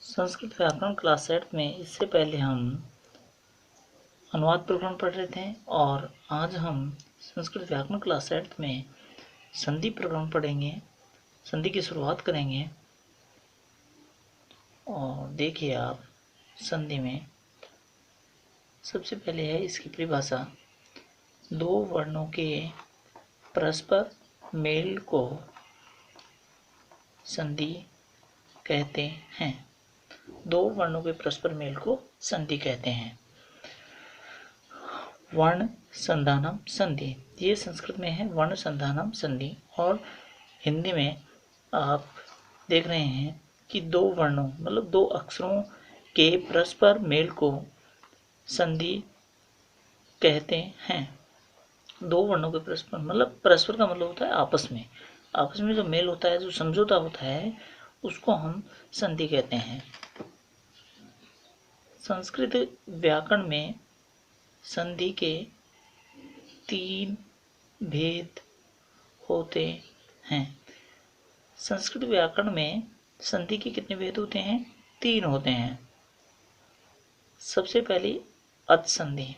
संस्कृत व्याकरण क्लास 8 में इससे पहले हम अनुवाद प्रकरण पढ़ रहे थे और आज हम संस्कृत व्याकरण क्लास 8 में संधि प्रकरण पढ़ेंगे। संधि की शुरुआत करेंगे और देखिए आप संधि में सबसे पहले है इसकी परिभाषा। दो वर्णों के परस्पर मेल को संधि कहते हैं। दो वर्णों के परस्पर मेल को संधि कहते हैं। वर्ण संधानम संधि, ये संस्कृत में है वर्ण संधानम संधि, और हिंदी में आप देख रहे हैं कि दो वर्णों मतलब दो अक्षरों के परस्पर मेल को संधि कहते हैं। दो वर्णों के परस्पर मतलब परस्पर का मतलब होता है आपस में जो मेल होता है, जो समझौता होता है, उसको हम संधि कहते हैं। संस्कृत व्याकरण में संधि के 3 भेद होते हैं। संस्कृत व्याकरण में संधि के कितने भेद होते हैं? 3 होते हैं। सबसे पहली अच संधि।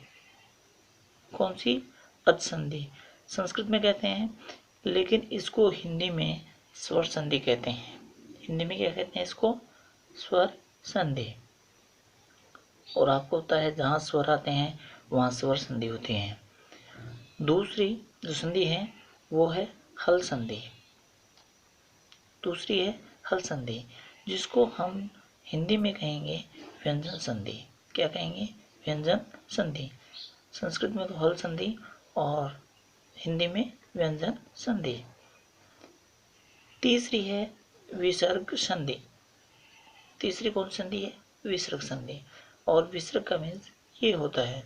कौन सी? अच संधि। संस्कृत में कहते हैं, लेकिन इसको हिंदी में स्वर संधि कहते हैं। हिंदी में क्या कहते हैं इसको? स्वर संधि। और आपको होता है जहाँ स्वर आते हैं वहाँ स्वर संधि होती है। दूसरी जो संधि है वो है हल संधि। दूसरी है हल संधि, जिसको हम हिंदी में कहेंगे व्यंजन संधि। क्या कहेंगे? व्यंजन संधि। संस्कृत में तो हल संधि और हिंदी में व्यंजन संधि। तीसरी है विसर्ग संधि। तीसरी कौन संधि है? विसर्ग संधि। और विसर्ग का मीन्स ये होता है।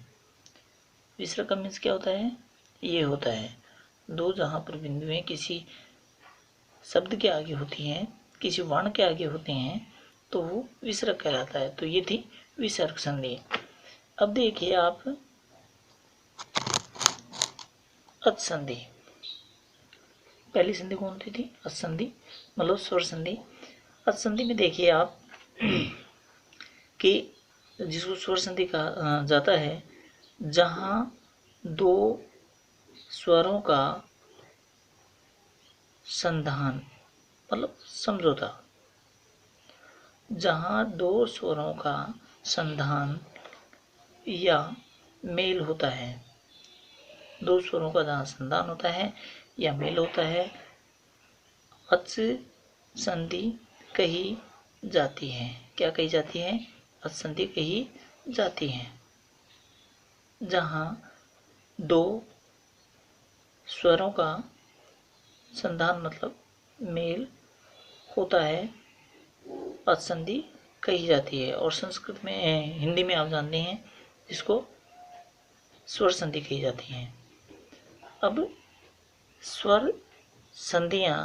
विसर्ग का मीन्स क्या होता है? ये होता है दो जहाँ पर बिंदुएं किसी शब्द के आगे होती हैं, किसी वर्ण के आगे होते हैं, तो वो विसर्ग कहलाता है। तो ये थी विसर्ग संधि। अब देखिए आप अच संधि। पहली संधि कौन सी थी? अच संधि मतलब स्वर संधि। अच संधि में देखिए आप कि जिसको स्वर संधि कहा जाता है, जहाँ दो स्वरों का संधान मतलब समझौता, जहाँ दो स्वरों का संधान या मेल होता है, दो स्वरों का जहाँ संधान होता है या मेल होता है, अच संधि कही जाती है। क्या कही जाती है? अच संधि कही जाती है। जहाँ दो स्वरों का संधान मतलब मेल होता है, अच संधि कही जाती है। और संस्कृत में हिंदी में आप जानते हैं इसको स्वर संधि कही जाती है। अब स्वर संधियां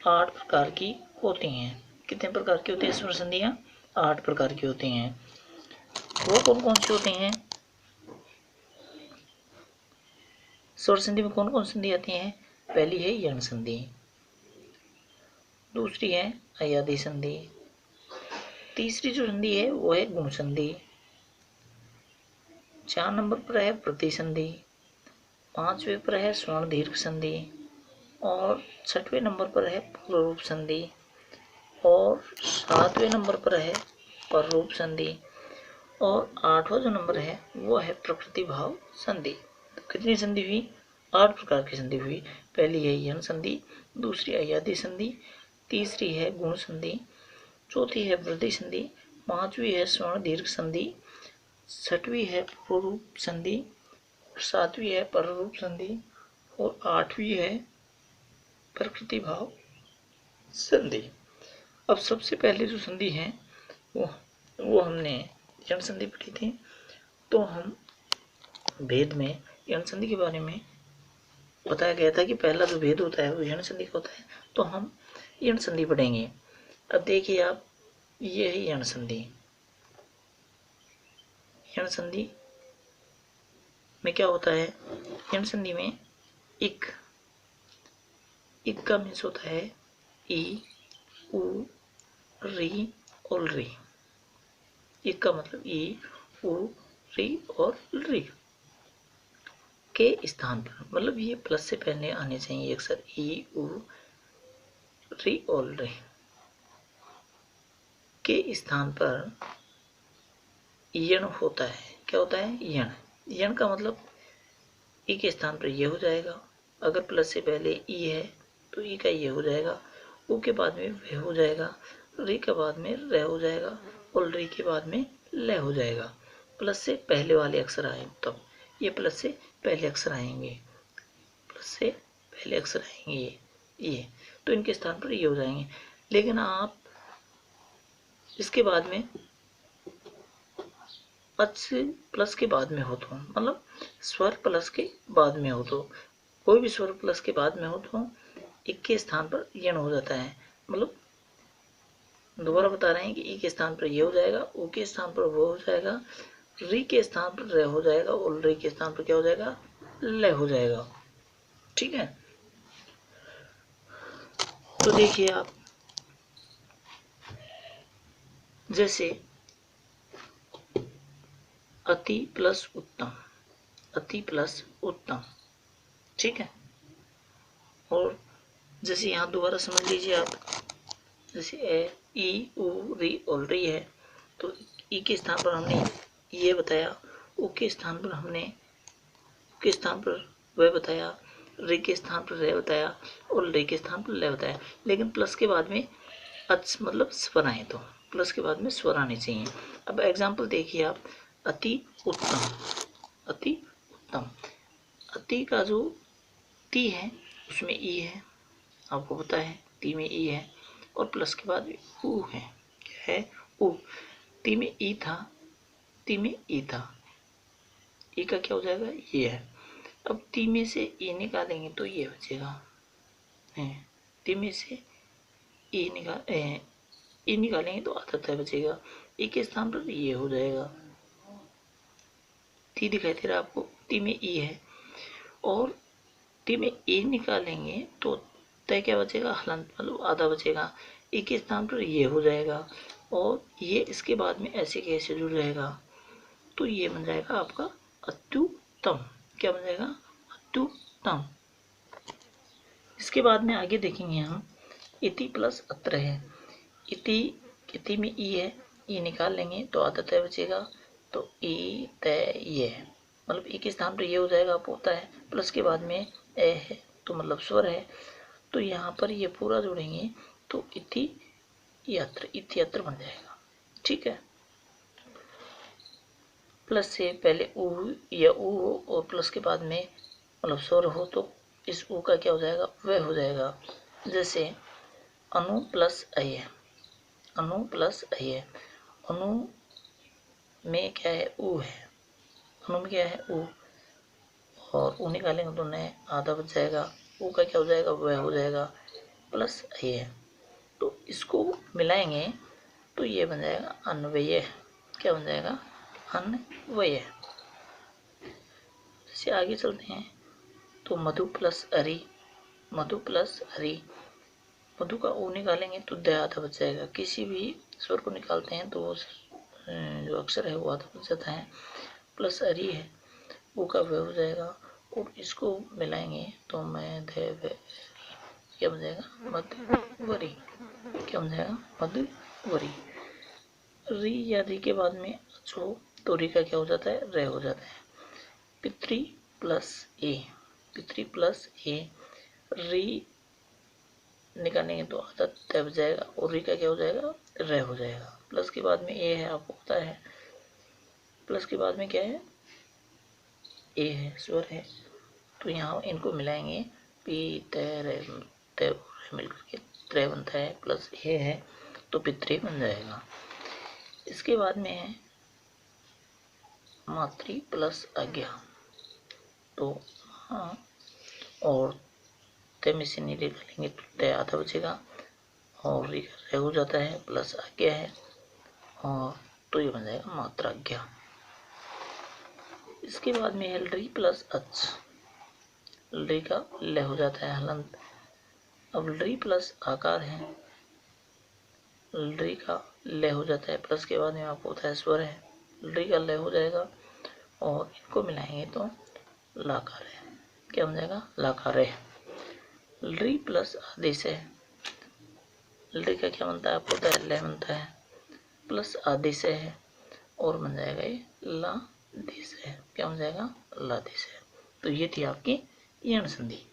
8 प्रकार की होती हैं। कितने प्रकार की होती हैं स्वर संधियां? 8 प्रकार की होती हैं। वो कौन कौन सी होती हैं? स्वर संधि में कौन कौन संधि आती हैं? पहली है यण संधि, दूसरी है अयादि संधि, तीसरी जो संधि है वो है गुण संधि, 4 नंबर पर है प्रतिसंधि, 5वें पर है स्वर्ण दीर्घ संधि, और 6वें नंबर पर है पूर्वरूप संधि, और 7वें नंबर पर है पररूप संधि, और 8वां जो नंबर है वो है प्रकृति भाव संधि। तो कितनी संधि हुई? 8 प्रकार की संधि हुई। पहली है यण संधि, दूसरी अयादि संधि, तीसरी है गुण संधि, चौथी है वृद्धि संधि, 5वीं है स्वर्ण दीर्घ संधि, 6वीं है पूर्वरूप संधि, 7वीं है पररूप संधि, और 8वीं है प्रकृति भाव संधि। अब सबसे पहले जो संधि है वो हमने यण संधि पढ़ी थी। तो हम भेद में यण संधि के बारे में बताया गया था कि पहला जो भेद होता है वो यण संधि का होता है। तो हम यण संधि पढ़ेंगे। अब देखिए आप, ये है यण संधि। यण संधि में क्या होता है? यण संधि में इक का मीन्स होता है ई, उ, री और री। इसका मतलब ई उ री और री के स्थान पर, मतलब ये प्लस से पहले आने चाहिए अक्सर, ई उ री और री के स्थान पर यण होता है। क्या होता है? यण। यण का मतलब ई के स्थान पर ये हो जाएगा, अगर प्लस से पहले ई है तो ई का ये हो जाएगा, उ के बाद में वे हो जाएगा, री के बाद में र हो जाएगा और री के बाद में ल हो जाएगा। प्लस से पहले वाले अक्षर आए तब ये प्लस से पहले अक्षर आएंगे, प्लस से पहले अक्षर आएंगे ये तो इनके स्थान पर ये हो जाएंगे। लेकिन आप इसके बाद में अच प्लस के बाद में हो तो, मतलब स्वर प्लस के बाद में हो तो, कोई भी स्वर प्लस के बाद में हो तो एक के स्थान पर यण हो जाता है। मतलब दोबारा बता रहे हैं कि ई के स्थान पर ये हो जाएगा, उ के स्थान पर वो हो जाएगा, री के स्थान पर र हो जाएगा और री के स्थान पर क्या हो जाएगा? ल हो जाएगा। ठीक है, तो देखिए आप, जैसे अति प्लस उत्तम, अति प्लस उत्तम, ठीक है। और जैसे यहाँ दोबारा समझ लीजिए आप, जैसे ए ई उ री और री है तो ई के स्थान पर हमने ये बताया, उ के स्थान पर हमने के स्थान पर वह बताया, री के स्थान पर रे बताया और री के स्थान पर ले बताया। लेकिन प्लस के बाद में अच मतलब स्वर आए तो प्लस के बाद में स्वर आने चाहिए। अब एग्जाम्पल देखिए आप, अति उत्तम, अति उत्तम, अति का जो ती है उसमें ई है, आपको पता है ती में ई है और प्लस के बाद उ है, क्या है? उ। ती में ई था, ती में ई था, ई का क्या हो जाएगा? ये है। अब ती में से ई निकालेंगे तो ये बचेगा, ती में से ई निकालेंगे तो आधा बचेगा, ई के स्थान पर ये हो जाएगा, ती दिखाई दे रहा है आपको, ती में ई है और ती में ई निकालेंगे तो तय क्या बचेगा? हलंत, मतलब आधा बचेगा, ई के स्थान पर ये हो जाएगा और ये इसके बाद में ऐसे कैसे जुड़ रहेगा तो ये बन जाएगा आपका अत्युत्तम। क्या बन जाएगा? अत्युत्तम। इसके बाद में आगे देखेंगे हम, इति प्लस अत्र है, इति में ई है, ई निकाल लेंगे तो आधा तय बचेगा, तो ई तय ये है, मतलब ई के स्थान पर ये हो जाएगा, आपको पता है। प्लस के बाद में ए है तो मतलब स्वर है, तो यहाँ पर ये पूरा जोड़ेंगे तो इति यत्र बन जाएगा। ठीक है, प्लस से पहले उ या उ हो और प्लस के बाद में मतलब स्वर हो तो इस उ का क्या हो जाएगा? वह हो जाएगा। जैसे अनु प्लस अय, अनु प्लस अय, अनु में क्या है? उ है, अनु में क्या है? उ, और उ निकालेंगे तो नए आधा बच जाएगा, उ का क्या हो जाएगा? वह हो जाएगा, प्लस अय, तो इसको मिलाएंगे तो ये बन जाएगा अन्वय। क्या बन जाएगा? अन्वय। जैसे आगे चलते हैं तो मधु प्लस अरि, मधु प्लस अरि, मधु का ऊ निकालेंगे तो द आधा बच जाएगा, किसी भी स्वर को निकालते हैं तो वो जो अक्षर है वो आधा बच जाता है, प्लस अरि है, ऊ का व हो जाएगा और इसको मिलाएंगे तो मैं ध क्या बन जाएगा? मधुवरी। क्या बन जाएगा? मधुवरी। री या री के बाद में जो तो री का क्या हो जाता है? रे हो जाता है। पितृ प्लस ए, पितृ प्लस ए, री निकालेंगे तो आधा तय बच जाएगा और री का क्या हो जाएगा? रे हो जाएगा। प्लस के बाद में ए है, आपको पता है, प्लस के बाद में क्या है? ए है, स्वर है, तो यहाँ इनको मिलाएंगे, पी तय मिलकर के त्रय बनता है, प्लस ए है तो पितृ बन जाएगा। इसके बाद में है मातृ प्लस आज्ञा, तो हाँ, और तय में से नहीं निकालेंगे तो तय आधा बचेगा और रे हो जाता है, प्लस आज्ञा है और तो ये बन जाएगा मात्राज्ञा। इसके बाद में है री प्लस अच, री का ल हो जाता है हलंत। अब री प्लस आकार है, री का लय हो जाता है, प्लस के बाद में आपको होता है स्वर है, री का लय हो जाएगा और इनको मिलाएंगे तो लाकार है। क्या बन जाएगा? लाकार है। री प्लस आदेश है, री का क्या बनता है? आपको होता है लय बनता है, प्लस आदेश है और बन जाएगा ये ला देश है। क्या बन जाएगा? ला देश है। तो ये थी आपकी यण संधि।